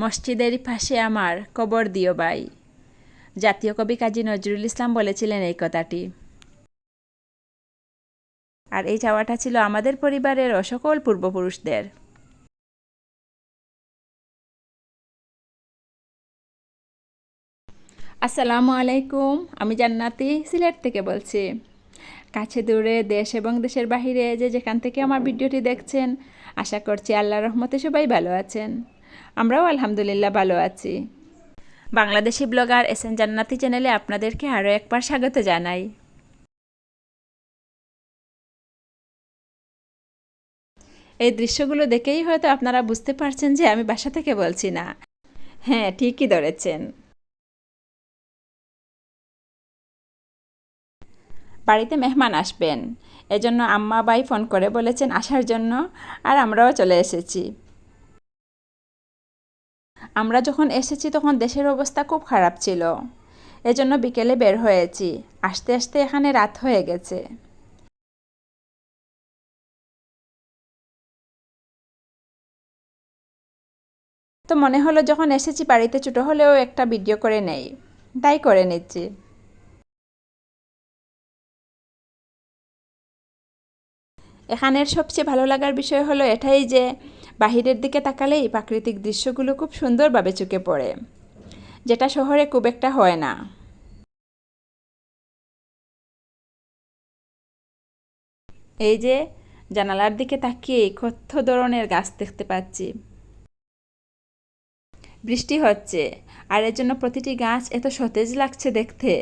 মসজিদের পাশে আমার কবর দিও ভাই। জাতীয় কবি কাজী নজরুল ইসলাম বলেছিলেন এই কথাটি। আর এই চাওয়াটা ছিল আমাদের পরিবারের সকল পূর্বপুরুষদের। আসসালামু আলাইকুম, আমি জান্নাতি সিলেট থেকে বলছি। কাছে দূরে দেশ এবং দেশের বাহিরে যে যেখান থেকে আমার ভিডিওটি দেখছেন, আশা করছি আল্লাহর রহমতে সবাই ভালো আছেন। আমরাও আলহামদুলিল্লাহ ভালো আছি। বাংলাদেশি ব্লগার এসএন জান্নাতি চ্যানেলে আপনাদেরকে আরও একবার স্বাগত জানাই। এই দৃশ্যগুলো দেখেই হয়তো আপনারা বুঝতে পারছেন যে আমি বাসা থেকে বলছি না। হ্যাঁ, ঠিকই ধরেছেন। বাড়িতে মেহমান আসবেন, এজন্য আম্মা বাই ফোন করে বলেছেন আসার জন্য, আর আমরাও চলে এসেছি। আমরা যখন এসেছি তখন দেশের অবস্থা খুব খারাপ ছিল, এজন্য বিকেলে বের হয়েছি। আসতে আসতে এখানে রাত হয়ে গেছে। তো মনে হলো যখন এসেছি বাড়িতে ছোটো হলেও একটা ভিডিও করে নেই, তাই করে নিচ্ছি। এখানের সবচেয়ে ভালো লাগার বিষয় হলো এটাই যে বাহিরের দিকে তাকালেই প্রাকৃতিক দৃশ্যগুলো খুব সুন্দরভাবে চোখে পড়ে, যেটা শহরে খুব একটা হয় না। এই যে জানালার দিকে তাকিয়ে কত ধরনের গাছ দেখতে পাচ্ছি। বৃষ্টি হচ্ছে, আর এর জন্য প্রতিটি গাছ এত সতেজ লাগছে দেখতে।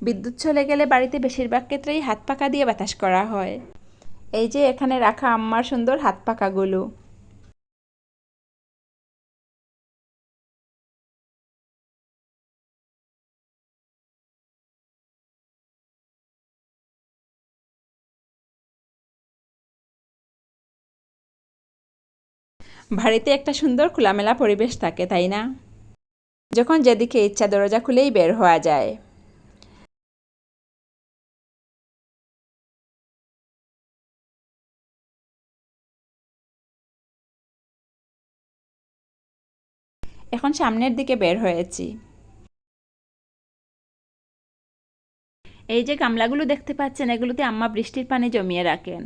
বিদ্যুৎ চলে গেলে বাড়িতে বেশিরভাগ ক্ষেত্রেই হাত পাখা দিয়ে বাতাস করা হয়। এই যে এখানে রাখা আম্মার সুন্দর হাত পাখাগুলো। বাড়িতে একটা সুন্দর খোলামেলা পরিবেশ থাকে, তাই না? যখন যেদিকে ইচ্ছা দরজা খুলেই বের হওয়া যায়। এখন সামনের দিকে বের হয়েছি। এই যে গামলাগুলো দেখতে পাচ্ছেন, এগুলোতে আম্মা বৃষ্টির পানি জমিয়ে রাখেন।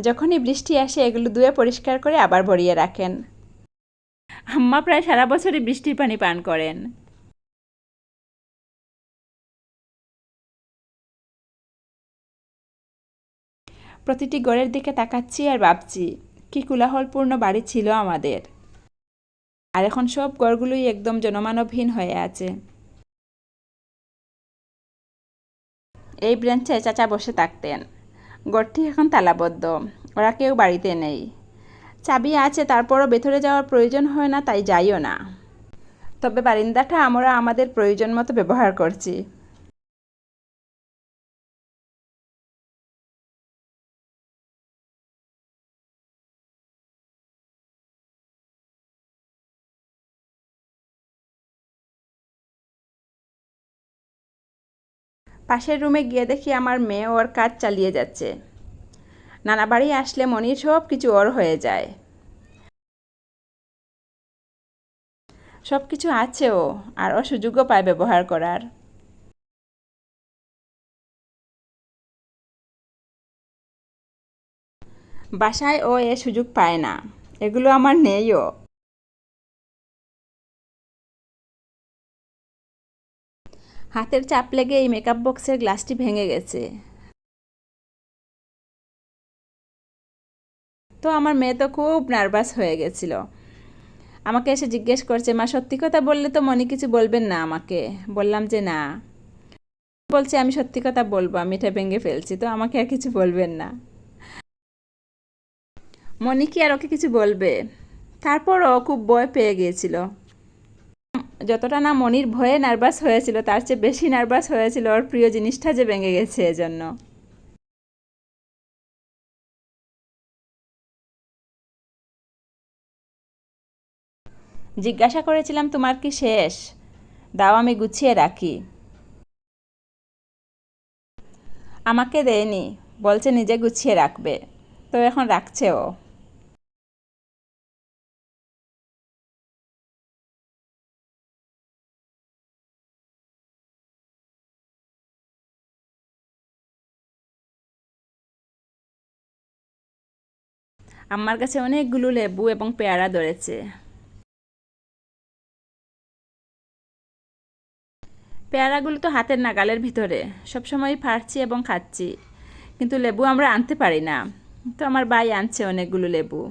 যখনই বৃষ্টি আসে এগুলো ধুয়ে পরিষ্কার করে আবার ভরিয়ে রাখেন। আম্মা প্রায় সারা বছরই বৃষ্টির পানি পান করেন। প্রতিটি ঘরের দিকে তাকাচ্ছি আর ভাবছি কি কোলাহলপূর্ণ বাড়ি ছিল আমাদের, আর এখন সব ঘরগুলোই একদম জনমানবহীন হয়ে আছে। এই ব্রেঞ্চে চাচা বসে থাকতেন। ঘরটি এখন তালাবদ্ধ, ওরা কেউ বাড়িতে নেই। চাবি আছে, তারপরও ভেতরে যাওয়ার প্রয়োজন হয় না, তাই যাইও না। তবে বারিন্দাটা আমরা আমাদের প্রয়োজন মতো ব্যবহার করছি। পাশের রুমে গিয়ে দেখি আমার মেয়ে ওর কাজ চালিয়ে যাচ্ছে। নানা বাড়ি আসলে মনির সব কিছু ওর হয়ে যায়। সব কিছু আছে ও, আর ও সুযোগও পায় ব্যবহার করার। বাসায় ও এ সুযোগ পায় না, এগুলো আমার নেইও। হাতের চাপ লেগে এই মেকআপ বক্সের গ্লাসটি ভেঙে গেছে। তো আমার মেয়ে তো খুব নার্ভাস হয়ে গেছিল। আমাকে এসে জিজ্ঞেস করছে, মা সত্যি কথা বললে তো মনি কিছু বলবেন না আমাকে? বললাম যে না। বলছে আমি সত্যি কথা বলবো, আমি এটা ভেঙে ফেলছি, তো আমাকে আর কিছু বলবেন না। মনি কি আর ওকে কিছু বলবে? তারপর ও খুব ভয় পেয়ে গিয়েছিল। যতটা না মনির ভয়ে নার্ভাস হয়েছিল, তার চেয়ে বেশি নার্ভাস হয়েছিল ওর প্রিয় জিনিসটা যে ভেঙে গেছে এজন্য। জিজ্ঞাসা করেছিলাম তোমার কি শেষ? দাও আমি গুছিয়ে রাখি। আমাকে দেয়নি, বলছে নিজে গুছিয়ে রাখবে, তো এখন রাখছে ও। আমার কাছে অনেকগুলো লেবু এবং পেয়ারা ধরেছে। পেয়ারাগুলো তো হাতের নাগালের ভিতরে, সবসময় পারছি এবং খাচ্ছি, কিন্তু লেবু আমরা আনতে পারি না। তো আমার ভাই আনছে অনেকগুলো লেবু।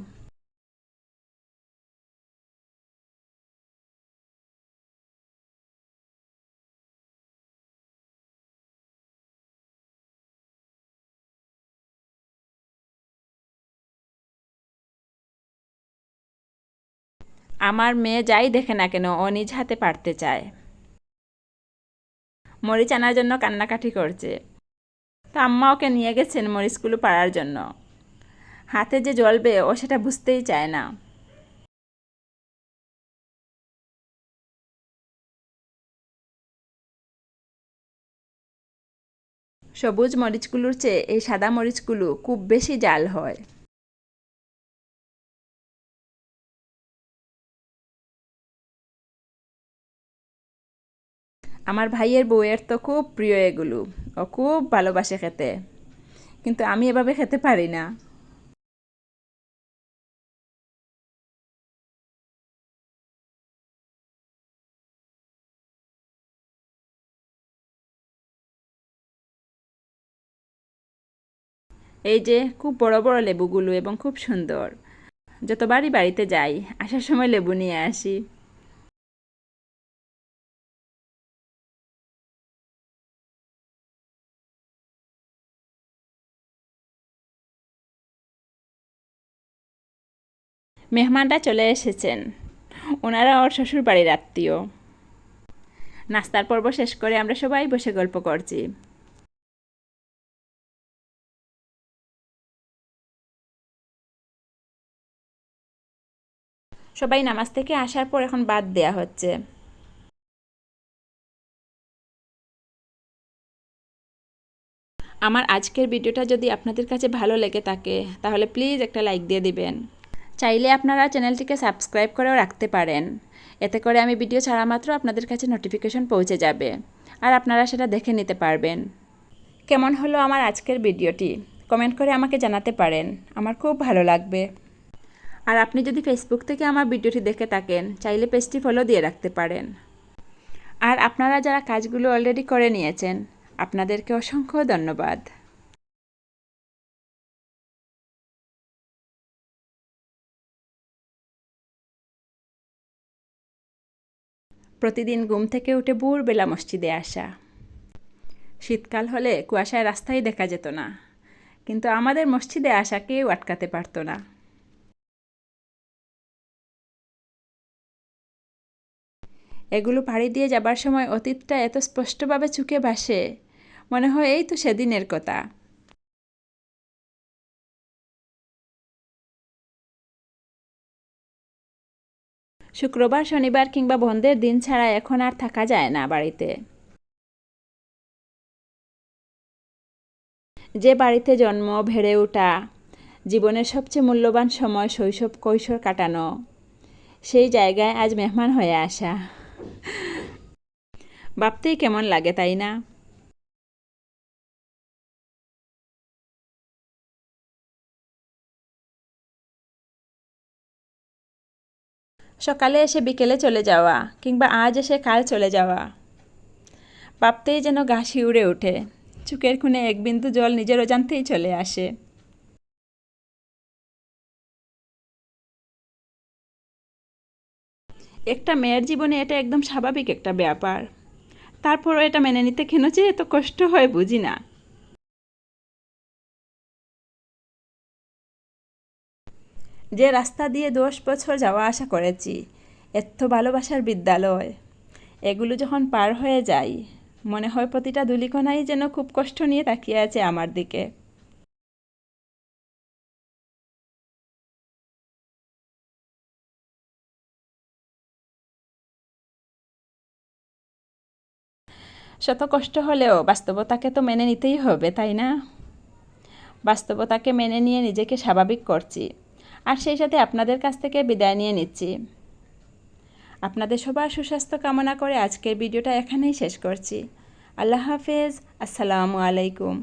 আমার মেয়ে যাই দেখে না কেন ও নিজ হাতে পারতে চায়। মরিচ আনার জন্য কান্নাকাটি করছে, তো আম্মা ওকে নিয়ে গেছেন মরিচগুলো পাড়ার জন্য। হাতে যে জ্বলবে ও সেটা বুঝতেই চায় না। সবুজ মরিচগুলোর চেয়ে এই সাদা মরিচগুলো খুব বেশি জাল হয়। আমার ভাইয়ের বউয়ের তো খুব প্রিয় এগুলো, ও খুব ভালোবাসে খেতে, কিন্তু আমি এভাবে খেতে পারি না। এই যে খুব বড় বড় লেবুগুলো এবং খুব সুন্দর। যতবারই বাড়িতে যাই আসার সময় লেবু নিয়ে আসি। মেহমানরা চলে এসেছেন, ওনারা ওর শ্বশুর বাড়ির আত্মীয়। নাস্তার পর্ব শেষ করে আমরা সবাই বসে গল্প করছি। সবাই নামাজ থেকে আসার পর এখন বাদ দেয়া হচ্ছে। আমার আজকের ভিডিওটা যদি আপনাদের কাছে ভালো লেগে থাকে তাহলে প্লিজ একটা লাইক দিয়ে দিবেন। চাইলে আপনারা চ্যানেলটিকে সাবস্ক্রাইব করেও রাখতে পারেন, এতে করে আমি ভিডিও ছাড়া মাত্র আপনাদের কাছে নোটিফিকেশন পৌঁছে যাবে আর আপনারা সেটা দেখে নিতে পারবেন। কেমন হলো আমার আজকের ভিডিওটি কমেন্ট করে আমাকে জানাতে পারেন, আমার খুব ভালো লাগবে। আর আপনি যদি ফেসবুক থেকে আমার ভিডিওটি দেখে থাকেন চাইলে পেজটি ফলো দিয়ে রাখতে পারেন। আর আপনারা যারা কাজগুলো অলরেডি করে নিয়েছেন আপনাদেরকে অসংখ্য ধন্যবাদ। প্রতিদিন ঘুম থেকে উঠে ভোরবেলা মসজিদে আসা। শীতকাল হলে কুয়াশায় রাস্তাই দেখা যেত না, কিন্তু আমাদের মসজিদে আসা কেউ আটকাতে পারতো না। এগুলো পাড়ি দিয়ে যাবার সময় অতীতটা এত স্পষ্টভাবে চোখে ভাসে, মনে হয় এই তো সেদিনের কথা। শুক্রবার শনিবার কিংবা বন্ধের দিন ছাড়া এখন আর থাকা যায় না বাড়িতে। যে বাড়িতে জন্ম বেড়ে ওঠা, জীবনের সবচেয়ে মূল্যবান সময় শৈশব কৈশোর কাটানো, সেই জায়গায় আজ মেহমান হয়ে আসা, ভাবতেই কেমন লাগে তাই না? সকালে এসে বিকেলে চলে যাওয়া কিংবা আজ এসে কাল চলে যাওয়া, ভাবতেই যেন গা শিউরে ওঠে, চোখের খুনে এক বিন্দু জল নিজের অজান্তেই চলে আসে। একটা মেয়ের জীবনে এটা একদম স্বাভাবিক একটা ব্যাপার, তারপরও এটা মেনে নিতে কেন যে এত কষ্ট হয় বুঝি না। যে রাস্তা দিয়ে 10 বছর যাওয়া আসা করেছি, এত ভালোবাসার বিদ্যালয়, এগুলো যখন পার হয়ে যাই মনে হয় প্রতিটা ধূলিকণাই যেন খুব কষ্ট নিয়ে তাকিয়ে আছে আমার দিকে। শত কষ্ট হলেও বাস্তবতাকে তো মেনে নিতেই হবে, তাই না? বাস্তবতাকে মেনে নিয়ে নিজেকে স্বাভাবিক করছি, আর সেই সাথে আপনাদের কাছ থেকে বিদায় নিয়ে নিচ্ছি। আপনাদের সবার সুস্বাস্থ্য কামনা করে আজকের ভিডিওটা এখানেই শেষ করছি। আল্লাহ হাফেজ, আসসালামু আলাইকুম।